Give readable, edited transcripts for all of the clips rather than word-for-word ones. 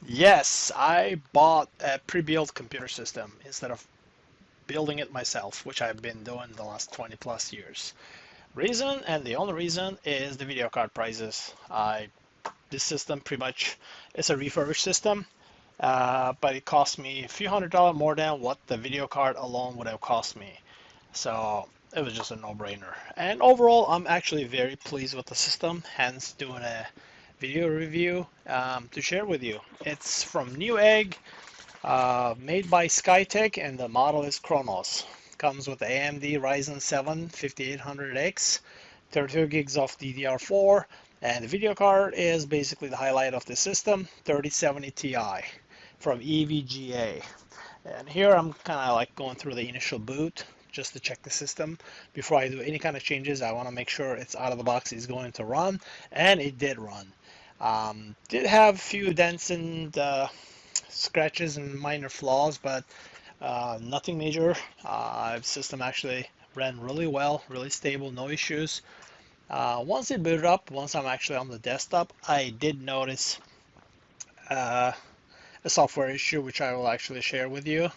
Yes, I bought a pre-built computer system instead of building it myself, which I've been doing the last 20 plus years. Reason, and the only reason, is the video card prices. This system pretty much is a refurbished system, but it cost me a few $100 more than what the video card alone would have cost me. So it was just a no-brainer. And overall, I'm actually very pleased with the system, hence doing a video review to share with you. It's from Newegg, made by Skytech, and the model is Chronos. Comes with the AMD Ryzen 7 5800X, 32 gigs of DDR4, and the video card is basically the highlight of the system, 3070 Ti from EVGA. And here I'm kind of like going through the initial boot just to check the system. Before I do any kind of changes, I want to make sure it's out of the box, it's going to run, and it did run. Did have a few dents and scratches and minor flaws, but nothing major. System actually ran really well, really stable, no issues. Once it booted up, once I'm actually on the desktop, I did notice uh, a software issue which I will actually share with you.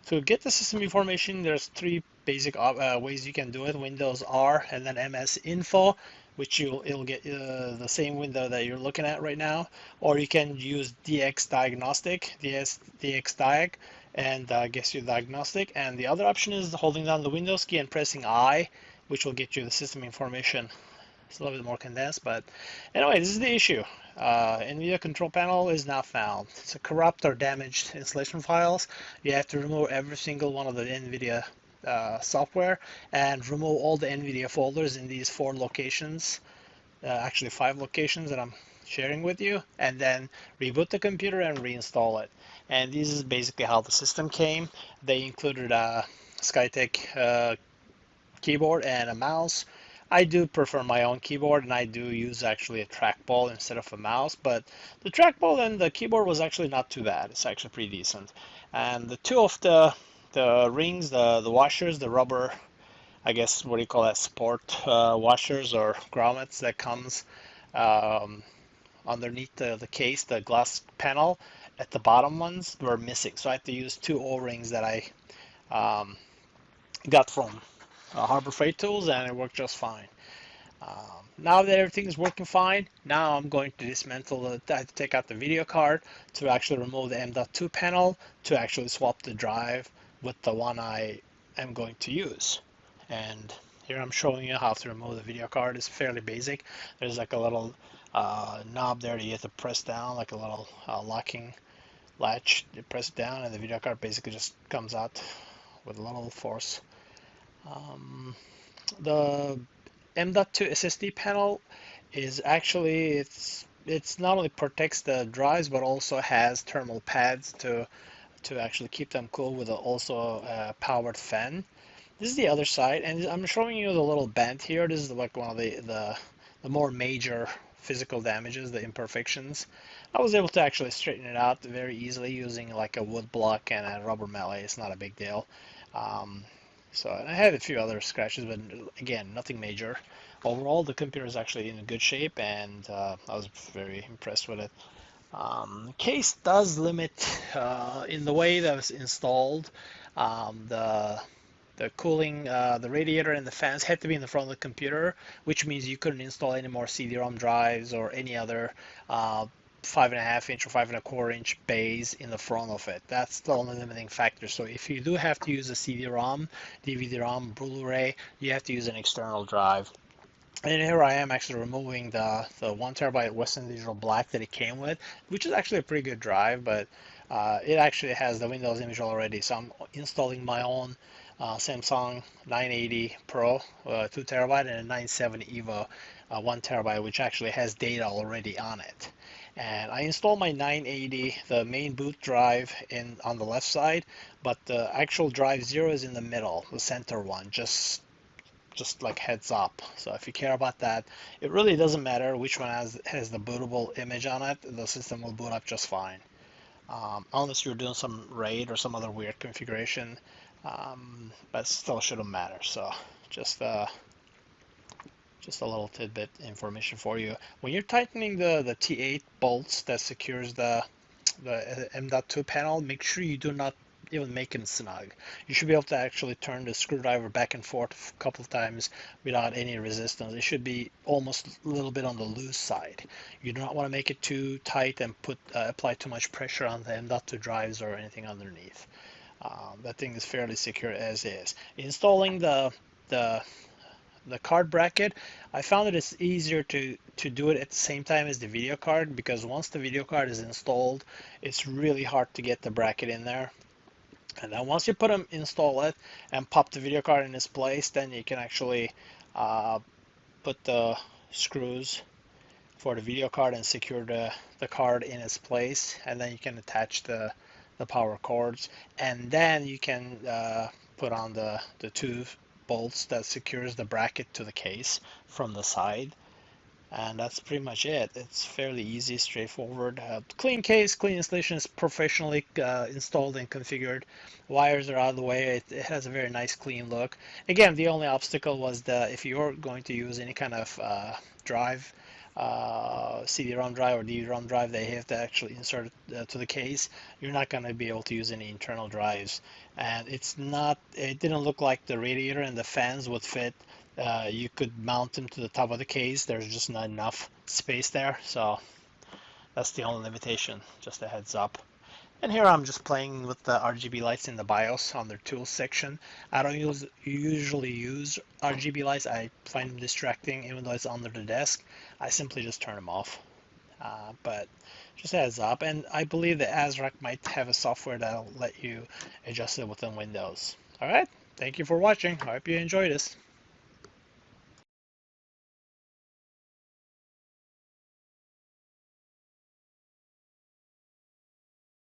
To get the system information, there's three basic ways you can do it. Windows R and then MS Info, which it'll get the same window that you're looking at right now. Or you can use DX Diagnostic, DX Diag, and gets you diagnostic. And the other option is holding down the Windows key and pressing I, which will get you the system information. It's a little bit more condensed, but anyway, this is the issue. NVIDIA control panel is not found. It's a corrupt or damaged installation files. You have to remove every single one of the NVIDIA software and remove all the NVIDIA folders in these 4 locations, actually 5 locations that I'm sharing with you, and then reboot the computer and reinstall it. And this is basically how the system came. They included a Skytech keyboard and a mouse. I do prefer my own keyboard, and I do use actually a trackball instead of a mouse, but the trackball and the keyboard was actually not too bad. It's actually pretty decent. And the two of the rings, the washers, the rubber, I guess what do you call that, sport washers or grommets that comes um, underneath the case, the glass panel at the bottom ones were missing. So I had to use two O-rings that I um, got from Harbor Freight Tools, and it worked just fine. Now that everything is working fine, now I'm going to dismantle take out the video card to actually remove the M.2 panel to actually swap the drive with the one I am going to use. And here I'm showing you how to remove the video card. It's fairly basic. There's like a little knob there that you have to press down, like a little locking latch. You press it down, and the video card basically just comes out with a little force. Um, the M.2 SSD panel is actually it's not only protects the drives but also has thermal pads to actually keep them cool with also a powered fan. This is the other side, and I'm showing you the little bend here. This is like one of the more major physical damages, the imperfections. I was able to actually straighten it out very easily using like a wood block and a rubber mallet. It's not a big deal. Um, and I had a few other scratches, but again, nothing major. Overall, the computer is actually in good shape, and I was very impressed with it. Case does limit in the way that was installed. The cooling, the radiator and the fans had to be in the front of the computer, which means you couldn't install any more CD-ROM drives or any other 5.5 inch or 5.25 inch bays in the front of it. That's the only limiting factor. So if you do have to use a CD-ROM, DVD-ROM, Blu-ray, you have to use an external drive. And here I am actually removing the 1 TB Western Digital Black that it came with, which is actually a pretty good drive, but it actually has the Windows image already. So I'm installing my own Samsung 980 Pro 2 TB and a 970 EVO 1 TB, which actually has data already on it. And I installed my 980, the main boot drive, in on the left side, but the actual drive 0 is in the middle, the center one, just like heads up. So if you care about that, it really doesn't matter which one has the bootable image on it. The system will boot up just fine, unless you're doing some RAID or some other weird configuration. But still shouldn't matter. So just just a little tidbit information for you. When you're tightening the T8 bolts that secures the M.2 panel, make sure you do not even make them snug. You should be able to actually turn the screwdriver back and forth a couple of times without any resistance. It should be almost a little bit on the loose side. You do not want to make it too tight and apply too much pressure on the M.2 drives or anything underneath. That thing is fairly secure as is. Installing the card bracket, I found that it's easier to do it at the same time as the video card, because once the video card is installed, it's really hard to get the bracket in there. And then once you install it and pop the video card in its place, then you can actually put the screws for the video card and secure the card in its place, and then you can attach the power cords, and then you can put on the two bolts that secures the bracket to the case from the side. And that's pretty much it. It's fairly easy, straightforward. Clean case, clean installation, is professionally installed and configured. Wires are out of the way. It has a very nice, clean look. Again, the only obstacle was if you're going to use any kind of drive, CD-ROM drive or DVD-ROM drive, they have to actually insert it to the case. You're not going to be able to use any internal drives, and it didn't look like the radiator and the fans would fit. You could mount them to the top of the case. There's just not enough space there, so that's the only limitation, just a heads up. And here I'm just playing with the RGB lights in the BIOS on their tools section. I don't usually use RGB lights. I find them distracting even though it's under the desk. I simply just turn them off. But just a heads up. And I believe the ASRock might have a software that'll let you adjust it within Windows. Alright, thank you for watching. I hope you enjoyed this.